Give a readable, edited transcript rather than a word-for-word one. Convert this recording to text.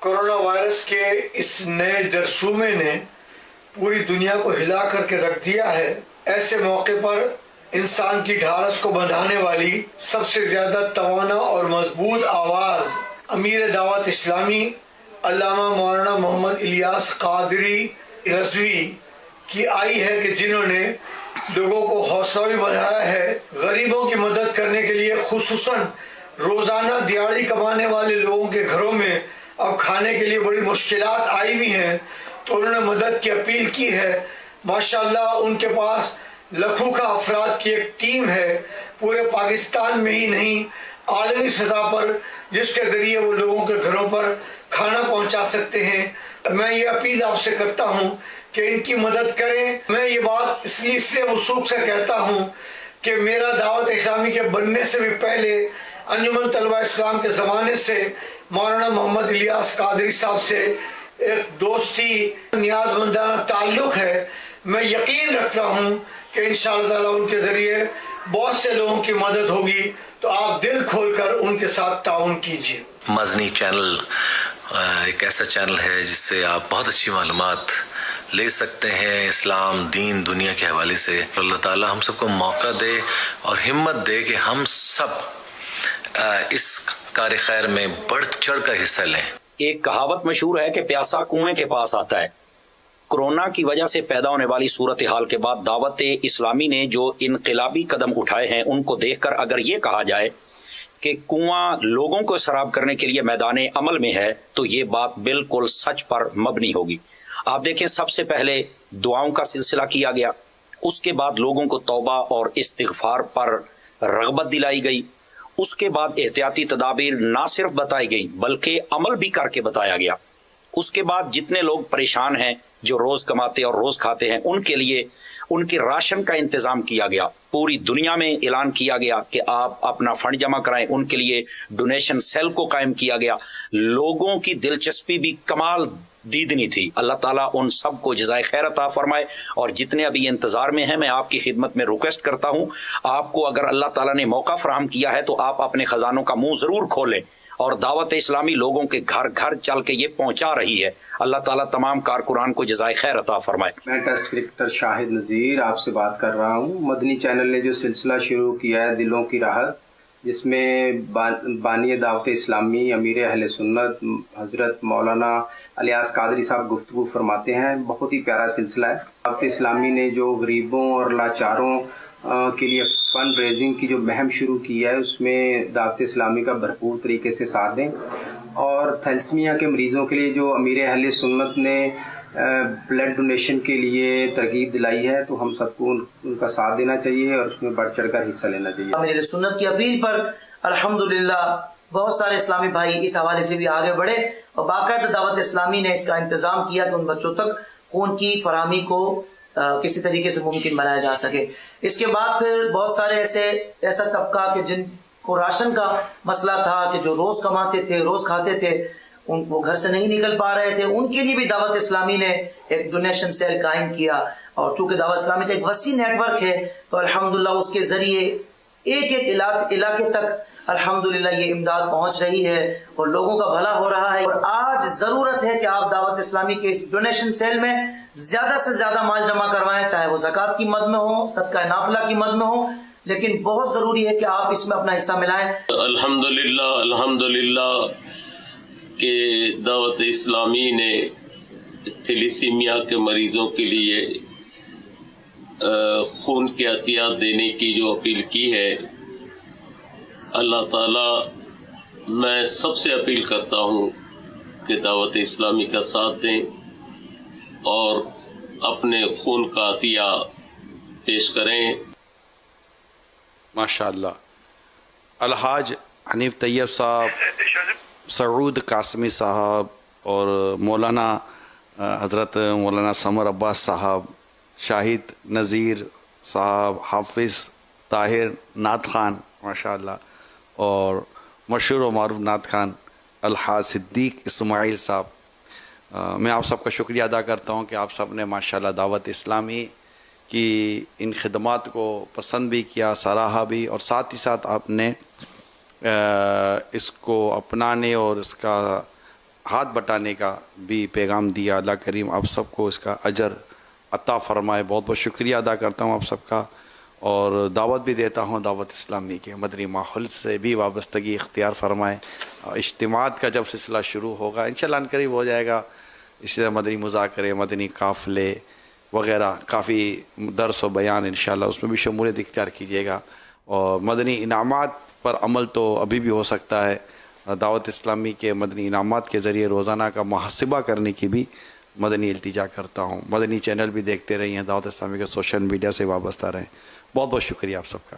Corona virus के इस नए जरसूमे ने पूरी दुनिया को हिला करके रख दिया है। ऐसे मौके पर इंसान की ढारस को बंधाने वाली सबसे ज्यादा तवाना और मजबूत आवाज अमीर दावत इस्लामी अल्लामा मौलाना मोहम्मद इलियास कादरी रज़वी की आई है कि जिन्होंने लोगों को हौसला भी बढ़ाया है। गरीबों की मदद करने के लिए खुसूसन रोजाना दिहाड़ी कमाने वाले लोगों के घरों में अब खाने के लिए बड़ी मुश्किलात आई हुई हैं, तो उन्होंने मदद की अपील की है। माशाल्लाह उनके पास लाखों का अफराद की एक टीम है, पूरे पाकिस्तान में ही नहीं आलमी सतह पर, जिसके जरिए वो लोगों के घरों पर खाना पहुंचा सकते हैं। मैं ये अपील आपसे करता हूं कि इनकी मदद करें। मैं ये बात इसलिए वसूख से कहता हूं कि मेरा दावत इस्लामी के बनने से भी पहले अंजुमन तलबा इस्लाम के ज़माने से मौलाना मोहम्मद इलियास कादरी साहब से एक दोस्ती नियाज़मंदाना ताल्लुक़ है। मैं यकीन रखता हूँ कि इंशाअल्लाह ताला उनके ज़रिए बहुत से लोगों की मदद होगी, तो आप दिल खोलकर उनके साथ ताउन कीजिए। मज़नी चैनल एक ऐसा चैनल है जिससे आप बहुत अच्छी मालूमात ले सकते हैं इस्लाम, दीन, दुनिया के हवाले से। अल्लाह ताला हम सबको मौका दे और हिम्मत दे कि हम सब इस कार्य खैर में बढ़ चढ़ कर हिस्सा लें। एक कहावत मशहूर है कि प्यासा कुएं के पास आता है। कोरोना की वजह से पैदा होने वाली सूरत हाल के बाद दावत इस्लामी ने जो इनकलाबी कदम उठाए हैं, उनको देखकर अगर ये कहा जाए कि कुआं लोगों को सराब करने के लिए मैदान अमल में है, तो ये बात बिल्कुल सच पर मबनी होगी। आप देखें, सबसे पहले दुआओं का सिलसिला किया गया, उसके बाद लोगों को तौबा और इस्तिगफार पर रग़बत दिलाई गई, उसके बाद एहतियाती तदाबीर ना सिर्फ बताई गई बल्कि अमल भी करके बताया गया। उसके बाद जितने लोग परेशान हैं, जो रोज कमाते और रोज खाते हैं, उनके लिए उनके राशन का इंतजाम किया गया। पूरी दुनिया में ऐलान किया गया कि आप अपना फंड जमा कराएं, उनके लिए डोनेशन सेल को कायम किया गया। लोगों की दिलचस्पी भी कमाल दीदनी थी। अल्लाह ताला उन सब को जज़ाए खैर अता फरमाए। और जितने अभी इंतजार में हैं, मैं आपकी खिदमत में रिक्वेस्ट करता हूं, आपको अगर अल्लाह ताला ने मौका फराहम किया है तो आप अपने खजानों का मुंह जरूर खोलें। और दावत इस्लामी लोगों के घर घर चल के ये पहुंचा रही है। अल्लाह ताला तमाम कारकुरान को जज़ाए खैर अता फरमाए। मैं टेस्ट क्रिकेटर शाहिद नज़ीर आपसे बात कर रहा हूँ। मदनी चैनल ने जो सिलसिला शुरू किया है दिलों की राहत, जिसमें बानी दावत इस्लामी अमीर अहले सुन्नत हज़रत मौलाना इलियास कादरी साहब गुफ्तगू फरमाते हैं। बहुत ही प्यारा सिलसिला है। दावत इस्लामी ने जो गरीबों और लाचारों के लिए फंड रेजिंग की जो मुहिम शुरू की है, उसमें दावत इस्लामी का भरपूर तरीके से साथ दें। और थैलेसीमिया के मरीज़ों के लिए जो अमीर अहले सुन्नत ने ब्लड डोनेशन के लिए तरगीब दिलाई है, तो हम सबको उनका साथ देना चाहिए और उसमें बढ़ चढ़ कर हिस्सा लेना चाहिए। अमीर सुन्नत की अपील पर अल्हम्दुलिल्लाह बहुत सारे इस्लामी भाई इस हवाले से भी आगे बढ़े और बाकायदा दावत इस्लामी ने इसका इंतज़ाम किया कि उन बच्चों तक खून की फराहमी को किसी तरीके से मुमकिन बनाया जा सके। इसके बाद फिर बहुत सारे ऐसा तबका कि जिनको राशन का मसला था, कि जो रोज़ कमाते थे, रोज़ खाते थे, वो घर से नहीं निकल पा रहे थे, उनके लिए भी दावत इस्लामी ने एक डोनेशन सेल कायम किया। और चूंकि दावत इस्लामी का एक वसी नेटवर्क है, तो अल्हम्दुलिल्लाह उसके ज़रिए एक एक इलाके तक अल्हम्दुलिल्लाह ये इमदाद पहुंच रही है और लोगों का भला हो रहा है। और आज ज़रूरत है कि आप दावत इस्लामी के इस डोनेशन सेल में ज़्यादा से ज़्यादा माल जमा करवाएं, चाहे वो ज़कात की मद में हो, सदका नाफिला की मद में हो, लेकिन बहुत ज़रूरी है कि आप इसमें अपना हिस्सा मिलाएं। अल्हम्दुलिल्लाह के दावत इस्लामी ने थैलेसीमिया के मरीजों के लिए खून के अतियात देने की जो अपील की है, अल्लाह ताला, मैं सबसे अपील करता हूँ कि दावत इस्लामी का साथ दें और अपने खून का अतिया पेश करें। माशाअल्लाह। अलहाज हनीफ तैयब साहब, सऊद कासमी साहब और मौलाना हज़रत मौलाना समर अब्बास साहब, शाहिद नज़ीर साहब, हाफिज़ ताहिर नात खान माशाअल्लाह, और मशहूर व मारूफ नात खान अलहाज सिद्दीक इस्माइल साहब, मैं आप सबका शुक्रिया अदा करता हूँ कि आप सब ने माशाअल्लाह दावत इस्लामी की इन खिदमात को पसंद भी किया, सराहा भी, और साथ ही साथ आपने اس کو اپنانے اور اس کا ہاتھ بٹانے کا بھی پیغام دیا. اللہ کریم آپ سب کو اس کا اجر عطا فرمائے. بہت بہت شکریہ ادا کرتا ہوں آپ سب کا, اور دعوت بھی دیتا ہوں دعوت اسلامی کے مدنی ماحول سے بھی وابستگی اختیار فرمائیں. اجتماعات کا جب سلسلہ شروع ہوگا انشاءاللہ ان قریب ہو جائے گا, اسی طرح مدنی مذاکرے, مدنی قافلے وغیرہ کافی درس و بیان انشاءاللہ اس میں بھی شمولیت اختیار کیجیے گا. اور مدنی انعامات پر عمل تو ابھی بھی ہو سکتا ہے. دعوت اسلامی کے مدنی انعامات کے ذریعے روزانہ کا محاسبہ کرنے کی بھی مدنی التجا کرتا ہوں. مدنی چینل بھی دیکھتے رہیے, دعوت اسلامی کے سوشل میڈیا سے وابستہ رہیں. بہت بہت شکریہ آپ سب کا.